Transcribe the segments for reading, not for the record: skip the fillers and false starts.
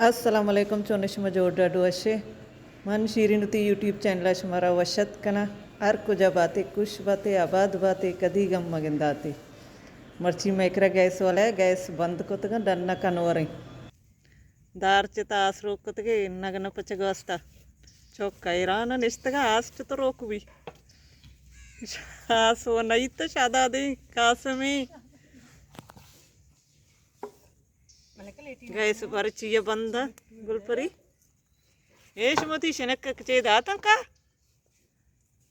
Assalamualaikum चोनिशमा जोड़ा डुअशे मन शीरिनुती YouTube channel शमारा वशत कना हर कुछ बातें कुछ बातें आबाद बातें कदी गम मगिंदाती मर्ची मेकरा गैस वाला है गैस बंद को तक डन्ना कनवरी दार चिता आस रोक को तक नगन पचगोस्ता चौका ईरान निस्तगा आस्ट तो रोक भी आस वो नहीं तो शादा दे कासमी गैस परिचय बंद गुलपरी येशमती शनक चेदाता का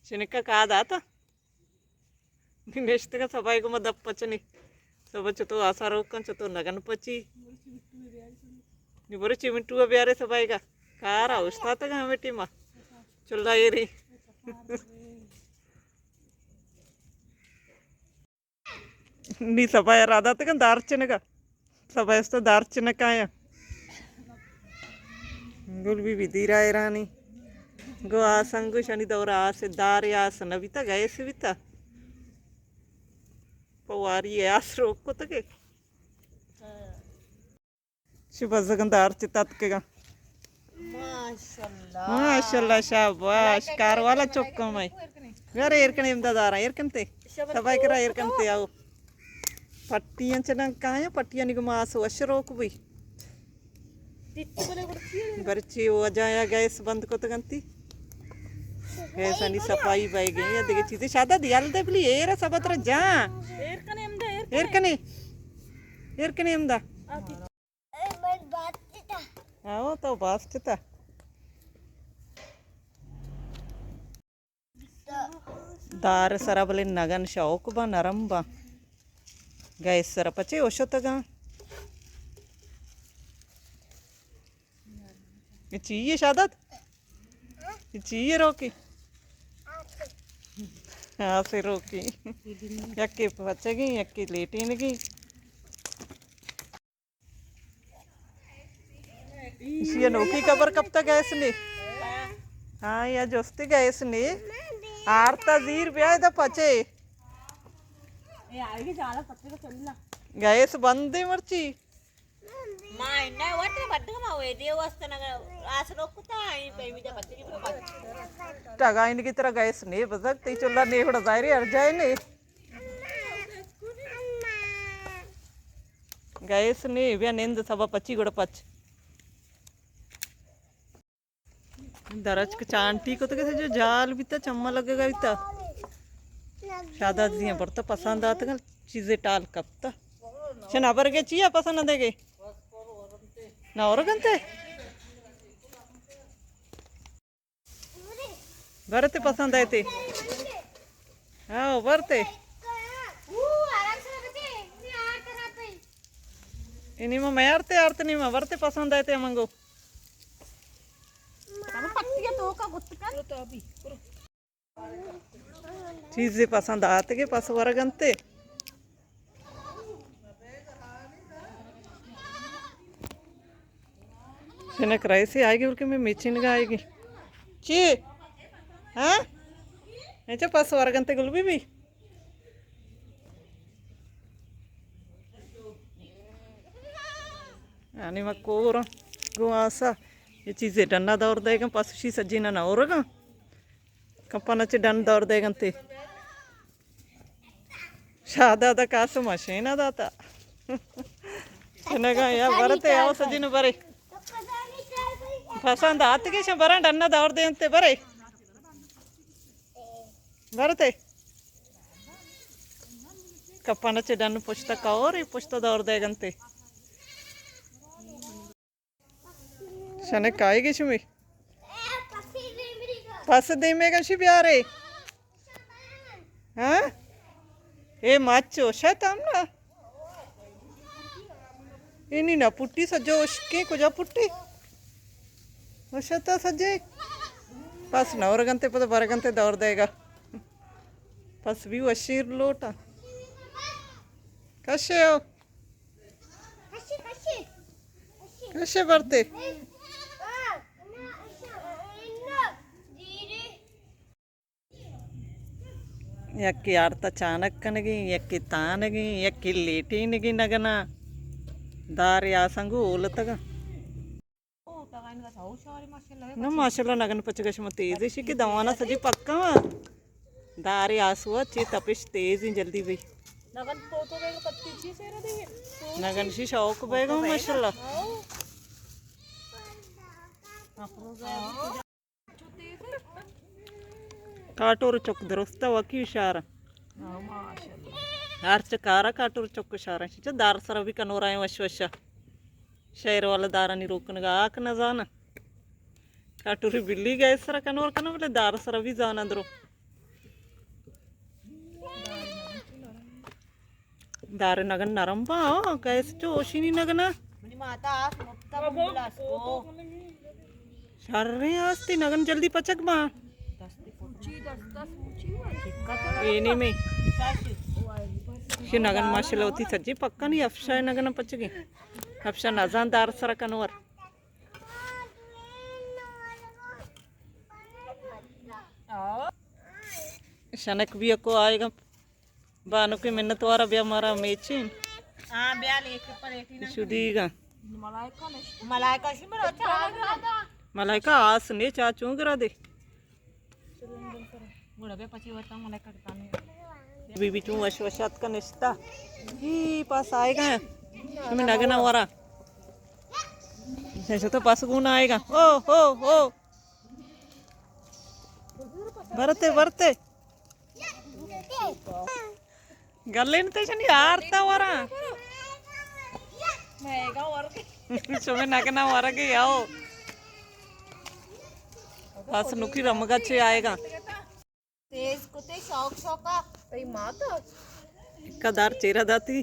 शनक कादाता नेस्तगा सबाई को मदप पचनी सब चतो आशा रोकन चतो नगन पची निबर चिमिटू ब्यारे सबाई का कार औस्ता तक हमें टीमा चुल्ला येरी नी सबाई राधा तक दार्चने का सबाई दार्चने का है गुल भी विधीरा रानी गो आसंगु शनि दौरा आसे दार यास नविता गए सिविता पवारी यास रोक को तके शुभजगन दार चितात के का माशाल्लाह शाबाश कार वाला चौका मैं घर एरकने इमदादारा एरकनते सबाई करा एरकनते आओ पट्टियां चना कहाँ है पट्टियां निको मास वश रोक भी बर्ची वो जाया गैस बंद को तगंती गैस अनि सफाई बाई गई है देखे चीजें शादा दियाल दे बली एरा सबत्र जा एरकने एरकने इमदा आओ तो बास्ता दार सरबले नगन शौक बा नरम बा गैस सर पचे ओशोतगा ये चाहिए शादत ये चाहिए रोकी हाँ से रोकी यक्के पचेगी यक्के लेटेगी इसी अनोखी खबर कब तक गैस ने हाँ या जोस्ती गैस ने आरता जीर ब्याह दा पचे गैस बंद है मर्ची टगा इनकी तरह गैस ने बजकती चुल्ला ने उड़ा जाए हर जाए ने गैस ने व्या निंद सब पची गुड़ पच दरज के चांटी को तो कैसे जो जाल भी था चम्मा लगेगा भी था शादा जी पर तो पसंद आते चीजें टाल कब तक शना पर के चिया पसंद देगे ना और गंते भरते पसंद आए थे हाँ भरते इन्हीं में मैं आरते आरते नहीं मैं भरते पसंद आए थे मंगो चीजें पसंद आते के पास वरगंते शनक राइसे आएगी उनके में मिचिन का आएगी ची हाँ ऐसे पास वरगंते गुलबी भी यानी मैं कोर गुआसा ये चीज़ें डन्ना दौड़ देगा पसुशी सज्जी ना और का कंपन अच्छे डन दौड़ देगा ते शादा दा कास मशीन दाता शनगा या बरते आओ सज्जी ने बरे पसंद आते के बरा डन्ना दौड़ देते बरे बरते कंपन अच्छे डन पुछता कौर ही पुछता दौड़ देगंते शने काएगी शुमी पास दे में का शिप्यारे हाँ ए माचो शतम ना इन्हीं ना पुट्टी सजो उसके कुछ पुट्टी वशता सजे पास ना और गंते पता 12 घंटे दौड़ देगा पास भी वशीर लोटा कैसे हो कैसे बढ़ते यक्की आरता चाणक नगी यक्की तानगी यक्की लेटी नगी नगना दार यासंगु ओलतगा ना माशाल्लाह नगन पचगश में तेज है कि दवाना सजी पक्का दारे आसुआ चे तपिश तेज ही जल्दी भाई नगन शी शौक बेगा माशाल्लाह काटोर चौक दुरुस्त वकी इशारा हर चकारा काटोर चौक इशारा च दार सर भी कनोरा है वश वशा शहर वाला दारा नहीं रोकने का आक न जाना काटोरी बिल्ली गए सर कनोर कना बोले दार सर भी जाना दरो दारे नगन नरम पा गैस चोशी नहीं नगना शर्रे आस्ती नगन जल्दी पचक बा एने में ये नगन माशाल्लाह होती सज्जी पक्का नहीं अफशा है नगन पच गई अफशा नजान दार सर कनवर शनक भी को आएगा बानो की मिन्नत वारा ब्या मारा मेचिन हां ब्या लेके पर एटी शुदीगा मलाइका शिमर अच्छा मलाइका आस ने चाचू करा दे मुड़ा बे पची वता मलाइका ताने बीबी तू वश वशात का निश्ता ही पास आएगा तुम्हें नगना वारा जैसे तो पास गुना आएगा ओ हो हो भरते भरते गलेन ते जनी आरता वारा मेगा वार सुमे नगना वारा के आओ पास नुकी रमगा चे आएगा तेज कुते शौक शौका भाई माता कदार चेहरा दाती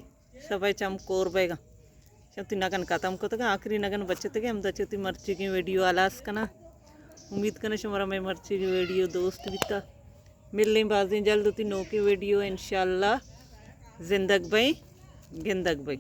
सबाई चमकोर बेगा चती नगन खत्म को तो आखिरी नगन बचते के हम दचती मर्ची की वीडियो आलास कना उम्मीद करना शुमारा मैं मर्ची की वीडियो दोस्त बिता मिलने बाजी जल्द होती नो की वीडियो इंशाल्लाह जिंदग भाई गिंदग भाई।